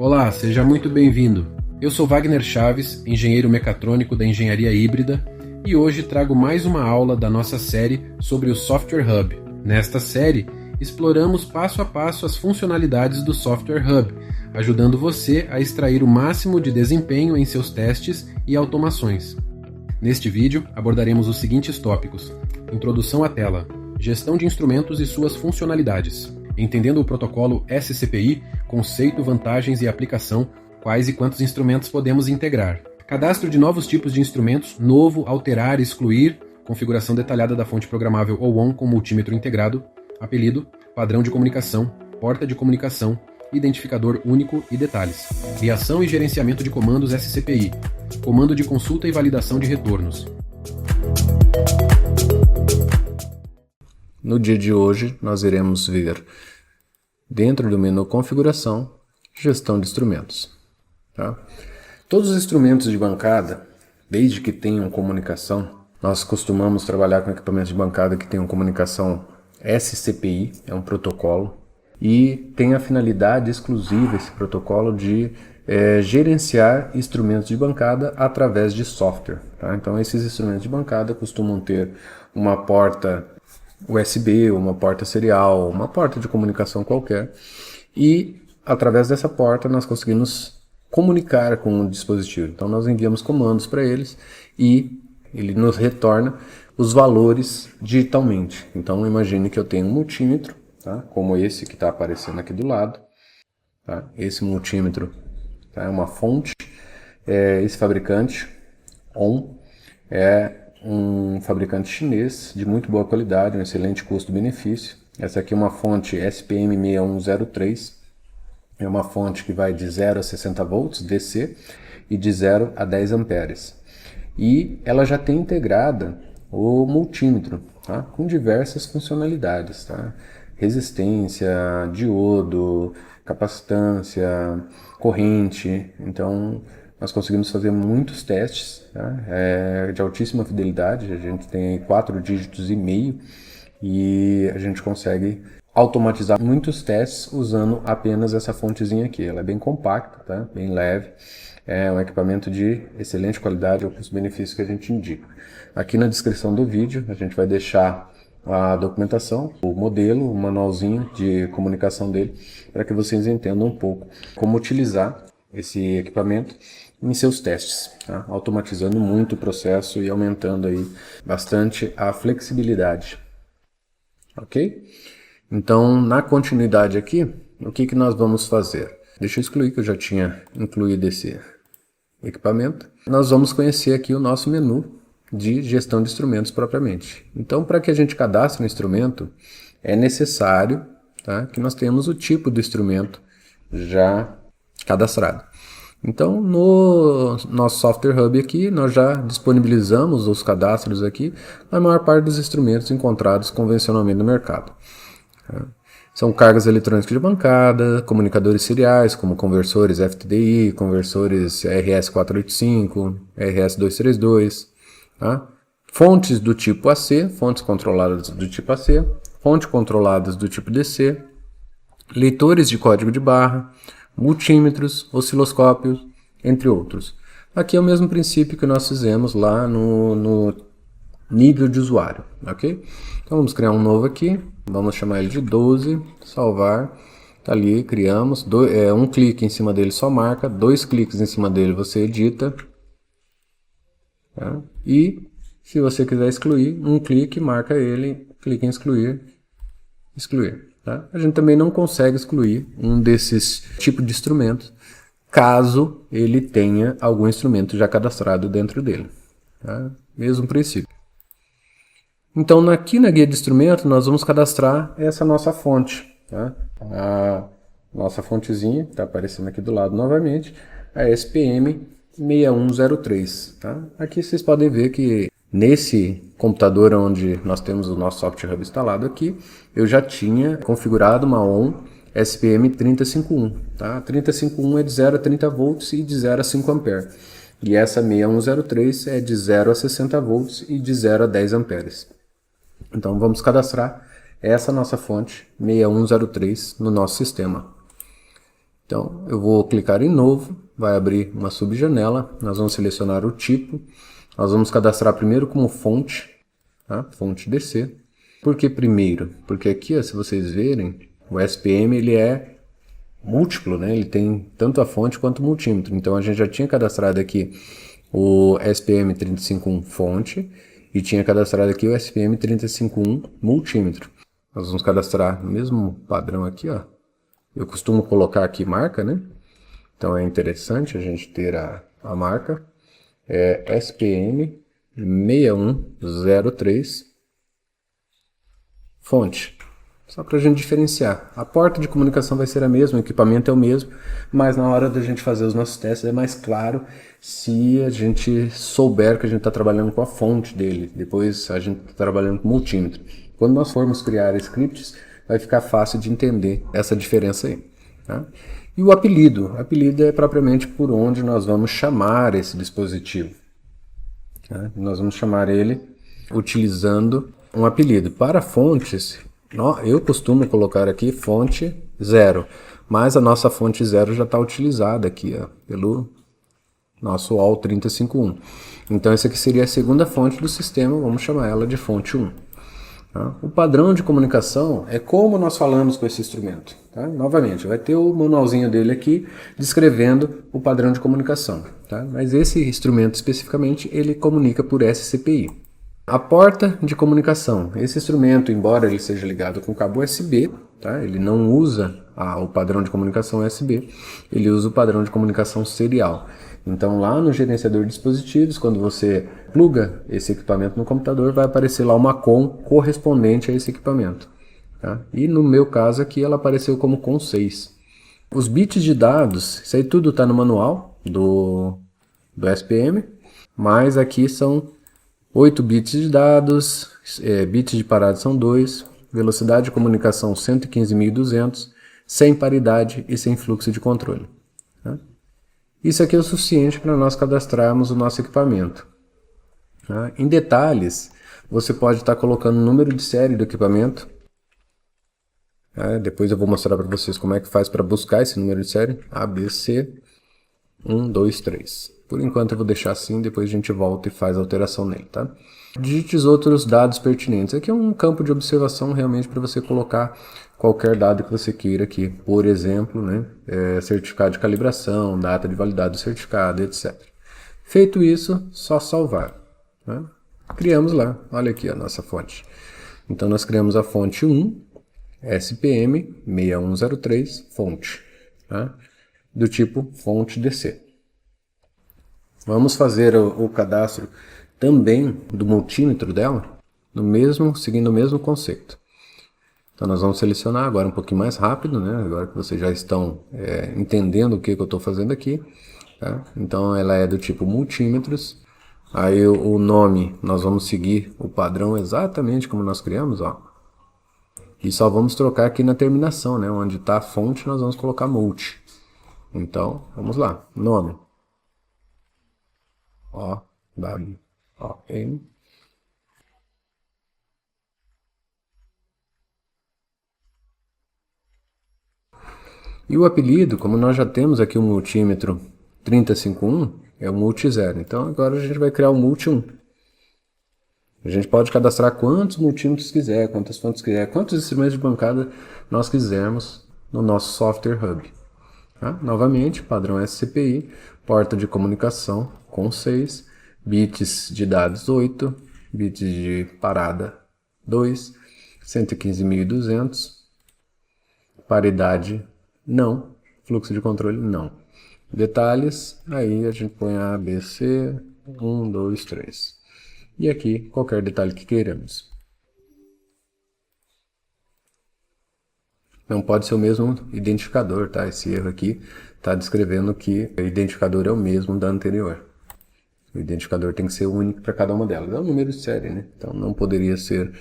Olá, seja muito bem-vindo. Eu sou Wagner Chaves, engenheiro mecatrônico da Engenharia Híbrida, e hoje trago mais uma aula da nossa série sobre o Software Hub. Nesta série, exploramos passo a passo as funcionalidades do Software Hub, ajudando você a extrair o máximo de desempenho em seus testes e automações. Neste vídeo, abordaremos os seguintes tópicos: introdução à tela, gestão de instrumentos e suas funcionalidades, entendendo o protocolo SCPI, conceito, vantagens e aplicação, quais e quantos instrumentos podemos integrar, cadastro de novos tipos de instrumentos, novo, alterar, excluir, configuração detalhada da fonte programável OON com multímetro integrado, apelido, padrão de comunicação, porta de comunicação, identificador único e detalhes, criação e gerenciamento de comandos SCPI, comando de consulta e validação de retornos. No dia de hoje, nós iremos ver, dentro do menu Configuração, Gestão de Instrumentos. Tá? Todos os instrumentos de bancada, desde que tenham comunicação, nós costumamos trabalhar com equipamentos de bancada que tenham comunicação SCPI, é um protocolo, e tem a finalidade exclusiva, esse protocolo, de gerenciar instrumentos de bancada através de software. Tá? Então, esses instrumentos de bancada costumam ter uma porta USB, uma porta serial, uma porta de comunicação qualquer, e através dessa porta nós conseguimos comunicar com o dispositivo. Então nós enviamos comandos para eles e ele nos retorna os valores digitalmente. Então imagine que eu tenho um multímetro, tá? Como esse que está aparecendo aqui do lado. Tá? Esse multímetro, tá? É uma fonte, esse fabricante ON é um fabricante chinês de muito boa qualidade, um excelente custo-benefício. Essa aqui é uma fonte SPM6103, é uma fonte que vai de 0 a 60 volts DC e de 0 a 10 amperes. E ela já tem integrada o multímetro, tá? Com diversas funcionalidades, tá? Resistência, diodo, capacitância, corrente. Então nós conseguimos fazer muitos testes, tá? De altíssima fidelidade, a gente tem 4 dígitos e meio e a gente consegue automatizar muitos testes usando apenas essa fontezinha aqui. Ela é bem compacta, tá? Bem leve, é um equipamento de excelente qualidade, é o custo-benefício que a gente indica. Aqui na descrição do vídeo a gente vai deixar a documentação, o modelo, o manualzinho de comunicação dele, para que vocês entendam um pouco como utilizar esse equipamento em seus testes, tá? Automatizando muito o processo e aumentando aí bastante a flexibilidade. Ok? Então, na continuidade aqui, o que nós vamos fazer? Deixa eu excluir, que eu já tinha incluído esse equipamento. Nós vamos conhecer aqui o nosso menu de gestão de instrumentos propriamente. Então, para que a gente cadastre um instrumento, é necessário, tá, que nós tenhamos o tipo do instrumento já cadastrado. Então, no nosso Software Hub aqui, nós já disponibilizamos os cadastros aqui na maior parte dos instrumentos encontrados convencionalmente no mercado. São cargas eletrônicas de bancada, comunicadores seriais, como conversores FTDI, conversores RS485, RS232, tá? Fontes do tipo AC, fontes controladas do tipo AC, fontes controladas do tipo DC, leitores de código de barra, multímetros, osciloscópios, entre outros. Aqui é o mesmo princípio que nós fizemos lá no nível de usuário, ok? Então vamos criar um novo aqui, vamos chamar ele de 12, salvar, tá ali, criamos, um clique em cima dele só marca, 2 cliques em cima dele você edita, tá? E se você quiser excluir, um clique, marca ele, clique em excluir, excluir. Tá? A gente também não consegue excluir um desses tipos de instrumentos, caso ele tenha algum instrumento já cadastrado dentro dele. Tá? Mesmo princípio. Então, aqui na guia de instrumento, nós vamos cadastrar essa nossa fonte. Tá? A nossa fontezinha, está aparecendo aqui do lado novamente, a SPM6103. Tá? Aqui vocês podem ver que nesse computador onde nós temos o nosso Software Hub instalado aqui, eu já tinha configurado uma ON SPM3051. Tá? 3051 é de 0 a 30 volts e de 0 a 5 amperes. E essa 6103 é de 0 a 60 volts e de 0 a 10 amperes. Então vamos cadastrar essa nossa fonte 6103 no nosso sistema. Então eu vou clicar em novo, vai abrir uma subjanela, nós vamos selecionar o tipo, nós vamos cadastrar primeiro como fonte, tá? Fonte DC. Por que primeiro? Porque aqui, ó, se vocês verem, o SPM ele é múltiplo, né? Ele tem tanto a fonte quanto o multímetro. Então a gente já tinha cadastrado aqui o SPM 351 fonte e tinha cadastrado aqui o SPM 351 multímetro. Nós vamos cadastrar no mesmo padrão aqui, ó. Eu costumo colocar aqui marca, né? Então é interessante a gente ter a marca. É SPM 6103 fonte. Só para a gente diferenciar. A porta de comunicação vai ser a mesma, o equipamento é o mesmo, mas na hora da gente fazer os nossos testes é mais claro se a gente souber que a gente está trabalhando com a fonte dele. Depois a gente está trabalhando com multímetro. Quando nós formos criar scripts, vai ficar fácil de entender essa diferença aí. Tá? E o apelido. O apelido é propriamente por onde nós vamos chamar esse dispositivo. Tá? Nós vamos chamar ele utilizando um apelido. Para fontes, eu costumo colocar aqui fonte 0, mas a nossa fonte 0 já está utilizada aqui, ó, pelo nosso AL 351. Então essa aqui seria a segunda fonte do sistema, vamos chamar ela de fonte 1. Tá? O padrão de comunicação é como nós falamos com esse instrumento. Tá? Novamente, vai ter o manualzinho dele aqui descrevendo o padrão de comunicação. Tá? Mas esse instrumento especificamente, ele comunica por SCPI. A porta de comunicação. Esse instrumento, embora ele seja ligado com cabo USB, tá? Ele não usa o padrão de comunicação USB, ele usa o padrão de comunicação serial. Então lá no gerenciador de dispositivos, quando você pluga esse equipamento no computador, vai aparecer lá uma COM correspondente a esse equipamento. Tá? E no meu caso aqui ela apareceu como COM 6. Os bits de dados, isso aí tudo está no manual do SPM, mas aqui são 8 bits de dados, bits de parada são 2, velocidade de comunicação 115.200, sem paridade e sem fluxo de controle. Tá? Isso aqui é o suficiente para nós cadastrarmos o nosso equipamento. Tá? Em detalhes, você pode estar colocando o número de série do equipamento. Tá? Depois eu vou mostrar para vocês como é que faz para buscar esse número de série. ABC 123. Por enquanto eu vou deixar assim, depois a gente volta e faz a alteração nele, tá? Digite os outros dados pertinentes. Aqui é um campo de observação realmente para você colocar qualquer dado que você queira aqui. Por exemplo, né, certificado de calibração, data de validade do certificado, etc. Feito isso, só salvar. Tá? Criamos lá, olha aqui a nossa fonte. Então nós criamos a fonte 1, SPM 6103, fonte, tá? Do tipo fonte DC. Vamos fazer o cadastro também do multímetro dela, seguindo o mesmo conceito. Então nós vamos selecionar agora um pouquinho mais rápido, né? Agora que vocês já estão entendendo o que eu estou fazendo aqui. Tá? Então ela é do tipo multímetros. Aí o nome, nós vamos seguir o padrão exatamente como nós criamos, ó. E só vamos trocar aqui na terminação, né? Onde está a fonte, nós vamos colocar multi. Então, vamos lá. Nome. O-W-O-N. E o apelido, como nós já temos aqui o multímetro 351, é o multi 0. Então agora a gente vai criar o multi 1. A gente pode cadastrar quantos multímetros quiser, quantas fontes quiser, quantos instrumentos de bancada nós quisermos no nosso Software Hub. Tá? Novamente, padrão SCPI, porta de comunicação com 6, bits de dados 8, bits de parada 2, 115.200, paridade não, fluxo de controle não. Detalhes, aí a gente põe A, B, C, 1, 2, 3. E aqui qualquer detalhe que queiramos. Não pode ser o mesmo identificador, tá? Esse erro aqui está descrevendo que o identificador é o mesmo da anterior. O identificador tem que ser único para cada uma delas. É o número de série, né? Então não poderia ser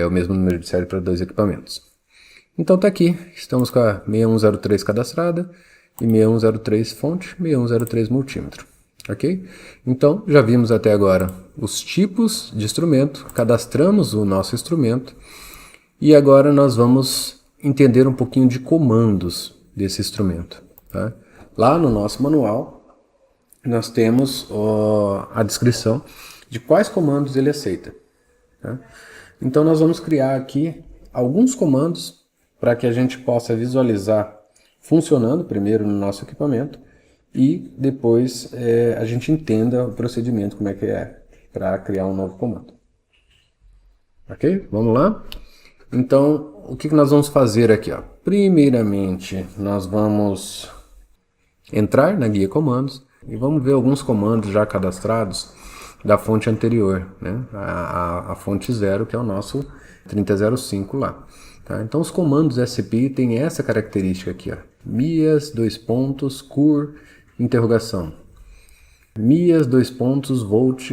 o mesmo número de série para dois equipamentos. Então tá aqui, estamos com a 6103 cadastrada e 6103 fonte, 6103 multímetro. Ok? Então já vimos até agora os tipos de instrumento, cadastramos o nosso instrumento e agora nós vamos entender um pouquinho de comandos desse instrumento. tá? Lá no nosso manual, nós temos a descrição de quais comandos ele aceita, tá? Então nós vamos criar aqui alguns comandos para que a gente possa visualizar funcionando primeiro no nosso equipamento e depois a gente entenda o procedimento, como é que é para criar um novo comando. Ok? Vamos lá? Então, o que nós vamos fazer aqui? Ó? Primeiramente, nós vamos entrar na guia comandos e vamos ver alguns comandos já cadastrados da fonte anterior, né? A fonte 0, que é o nosso 3005 lá. Tá? Então, os comandos SPI têm essa característica aqui, ó. MIAS, cur, interrogação. MIAS, volt,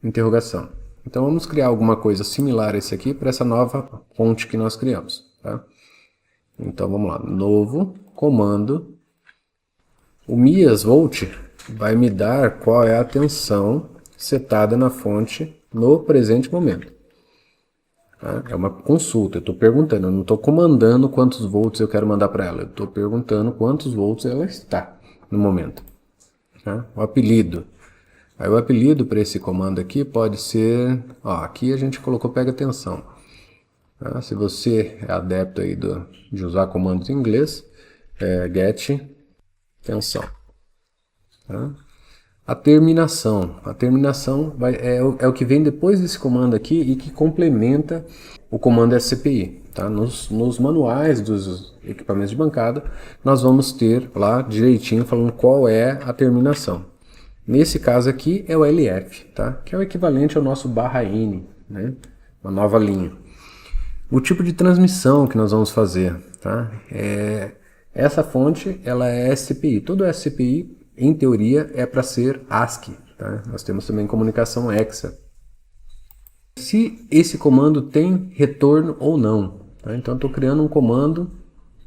interrogação. Então, vamos criar alguma coisa similar a esse aqui para essa nova fonte que nós criamos. Tá? Então, vamos lá. Novo, comando. O MIAS volt vai me dar qual é a tensão setada na fonte no presente momento. Tá? É uma consulta, eu estou perguntando, eu não estou comandando quantos volts eu quero mandar para ela, eu estou perguntando quantos volts ela está no momento. Tá? O apelido. Aí o apelido para esse comando aqui pode ser, ó, aqui a gente colocou pega tensão. Tá? Se você é adepto aí de usar comandos em inglês, get tensão. Tá? A terminação é o que vem depois desse comando aqui e que complementa o comando SCPI. Tá? Nos manuais dos equipamentos de bancada, nós vamos ter lá direitinho falando qual é a terminação. Nesse caso aqui é o LF, tá? Que é o equivalente ao nosso /N, né? Uma nova linha. O tipo de transmissão que nós vamos fazer, tá? Essa fonte ela é SCPI. Todo SCPI, em teoria, é para ser ASCII. Tá? Nós temos também comunicação hexa. Se esse comando tem retorno ou não. Tá? Então, estou criando um comando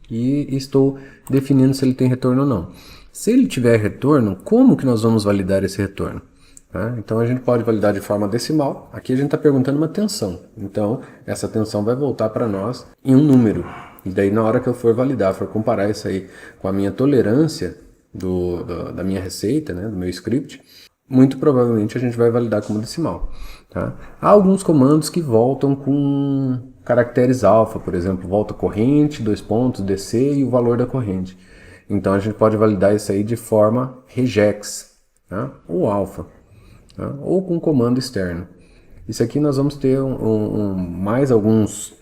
e estou definindo se ele tem retorno ou não. Se ele tiver retorno, como que nós vamos validar esse retorno? Tá? Então, a gente pode validar de forma decimal. Aqui a gente está perguntando uma tensão. Então, essa tensão vai voltar para nós em um número. E daí, na hora que eu for validar, for comparar isso aí com a minha tolerância da minha receita, né, do meu script, muito provavelmente a gente vai validar como decimal. Tá? Há alguns comandos que voltam com caracteres alfa, por exemplo, volta corrente, DC e o valor da corrente. Então a gente pode validar isso aí de forma regex, tá? Ou alfa, tá? Ou com comando externo. Isso aqui nós vamos ter mais alguns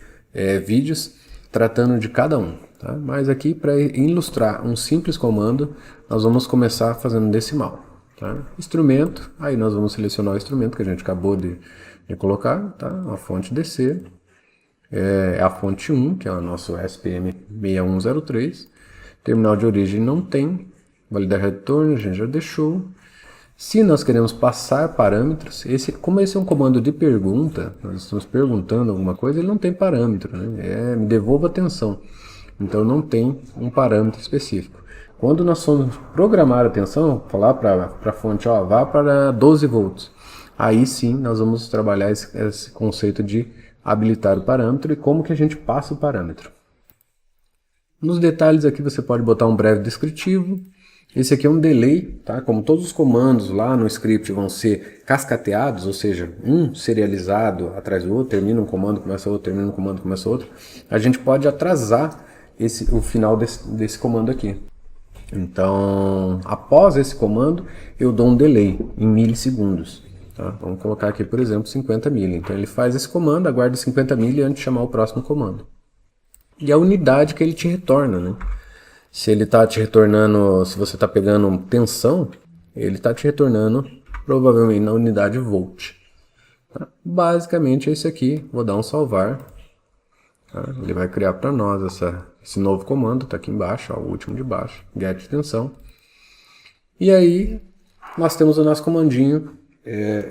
vídeos tratando de cada um. Tá? Mas aqui, para ilustrar um simples comando, nós vamos começar fazendo decimal. Tá? Instrumento, aí nós vamos selecionar o instrumento que a gente acabou de colocar, tá? A fonte DC, a fonte 1, que é o nosso SPM 6103. Terminal de origem não tem, validar retorno, a gente já deixou. Se nós queremos passar parâmetros, como esse é um comando de pergunta, nós estamos perguntando alguma coisa, ele não tem parâmetro, né? Me devolva a tensão. Então não tem um parâmetro específico. Quando nós formos programar a tensão, falar para a fonte, ó, vá para 12 volts. Aí sim nós vamos trabalhar esse conceito de habilitar o parâmetro e como que a gente passa o parâmetro. Nos detalhes aqui você pode botar um breve descritivo. Esse aqui é um delay, tá? Como todos os comandos lá no script vão ser cascateados, ou seja, um serializado atrás do outro, termina um comando, começa outro, termina um comando, começa outro, a gente pode atrasar o final desse comando aqui. Então, após esse comando, eu dou um delay em milissegundos. Tá? Vamos colocar aqui, por exemplo, 50 mili. Então ele faz esse comando, aguarda 50 mili antes de chamar o próximo comando. E a unidade que ele te retorna, né? Se ele está te retornando, se você está pegando tensão, ele está te retornando provavelmente na unidade volt. Tá? Basicamente é esse aqui. Vou dar um salvar. Tá? Ele vai criar para nós esse novo comando, está aqui embaixo, ó, o último de baixo, get tensão. E aí nós temos o nosso comandinho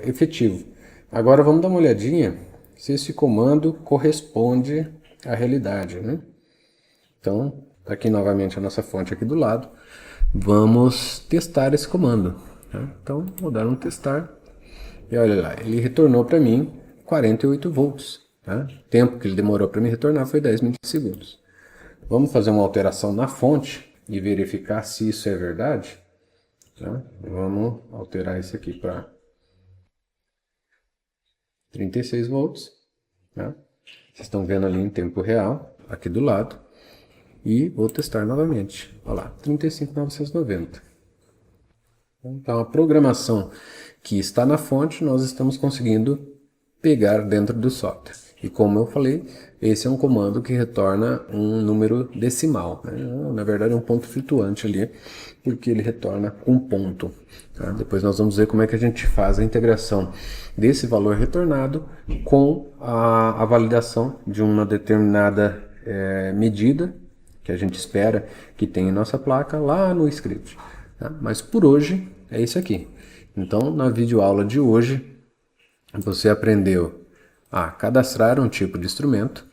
efetivo. Agora vamos dar uma olhadinha se esse comando corresponde à realidade, né? Então, aqui novamente a nossa fonte aqui do lado, vamos testar esse comando. Tá? Então, vou dar um testar e olha lá, ele retornou para mim 48 volts. Tá? O tempo que ele demorou para me retornar foi 10 milissegundos. Vamos fazer uma alteração na fonte e verificar se isso é verdade, tá? Vamos alterar isso aqui para 36 volts. Tá? Vocês estão vendo ali em tempo real, aqui do lado. E vou testar novamente. Olha lá, 35.990. Então, a programação que está na fonte, nós estamos conseguindo pegar dentro do software. E como eu falei, esse é um comando que retorna um número decimal, né? Na verdade é um ponto flutuante ali, porque ele retorna um ponto. Tá? Depois nós vamos ver como é que a gente faz a integração desse valor retornado com a validação de uma determinada medida que a gente espera que tenha em nossa placa lá no script. Tá? Mas por hoje é isso aqui. Então, na videoaula de hoje, você aprendeu a cadastrar um tipo de instrumento.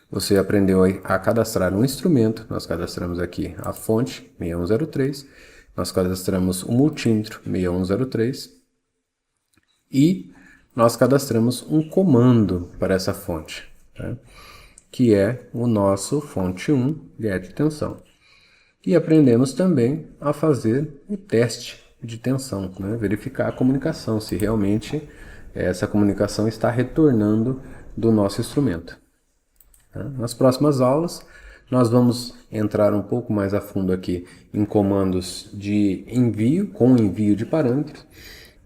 Você aprendeu a cadastrar um instrumento. Nós cadastramos aqui a fonte 6103. Nós cadastramos o multímetro 6103. E nós cadastramos um comando para essa fonte, tá? Que é o nosso fonte 1 get tensão. E aprendemos também a fazer o teste de tensão, né? Verificar a comunicação, se realmente essa comunicação está retornando do nosso instrumento. Tá? Nas próximas aulas, nós vamos entrar um pouco mais a fundo aqui em comandos de envio, com envio de parâmetros,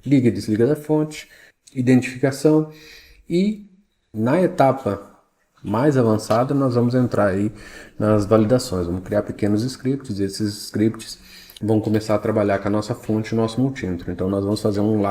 liga e desliga da fonte, identificação, e na etapa mais avançada nós vamos entrar aí nas validações, vamos criar pequenos scripts, e esses scripts vão começar a trabalhar com a nossa fonte e o nosso multímetro. Então nós vamos fazer um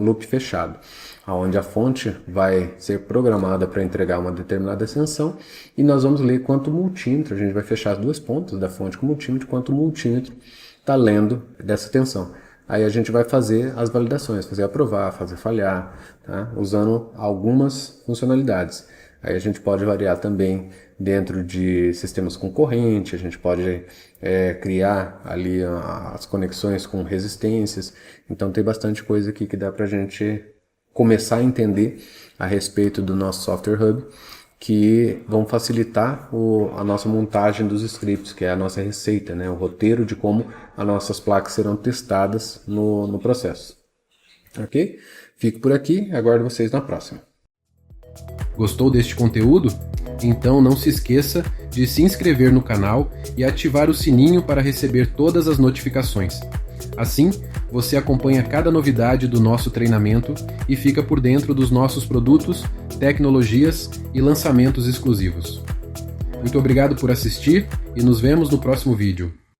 loop fechado, onde a fonte vai ser programada para entregar uma determinada tensão, e nós vamos ler quanto o multímetro, a gente vai fechar as duas pontas da fonte com o multímetro, quanto o multímetro está lendo dessa tensão. Aí a gente vai fazer as validações, fazer aprovar, fazer falhar, tá? Usando algumas funcionalidades. Aí a gente pode variar também dentro de sistemas com corrente, a gente pode criar ali as conexões com resistências. Então tem bastante coisa aqui que dá para a gente começar a entender a respeito do nosso Software Hub, que vão facilitar a nossa montagem dos scripts, que é a nossa receita, né? O roteiro de como as nossas placas serão testadas no processo. Ok? Fico por aqui, aguardo vocês na próxima. Gostou deste conteúdo? Então não se esqueça de se inscrever no canal e ativar o sininho para receber todas as notificações. Assim, você acompanha cada novidade do nosso treinamento e fica por dentro dos nossos produtos, tecnologias e lançamentos exclusivos. Muito obrigado por assistir e nos vemos no próximo vídeo.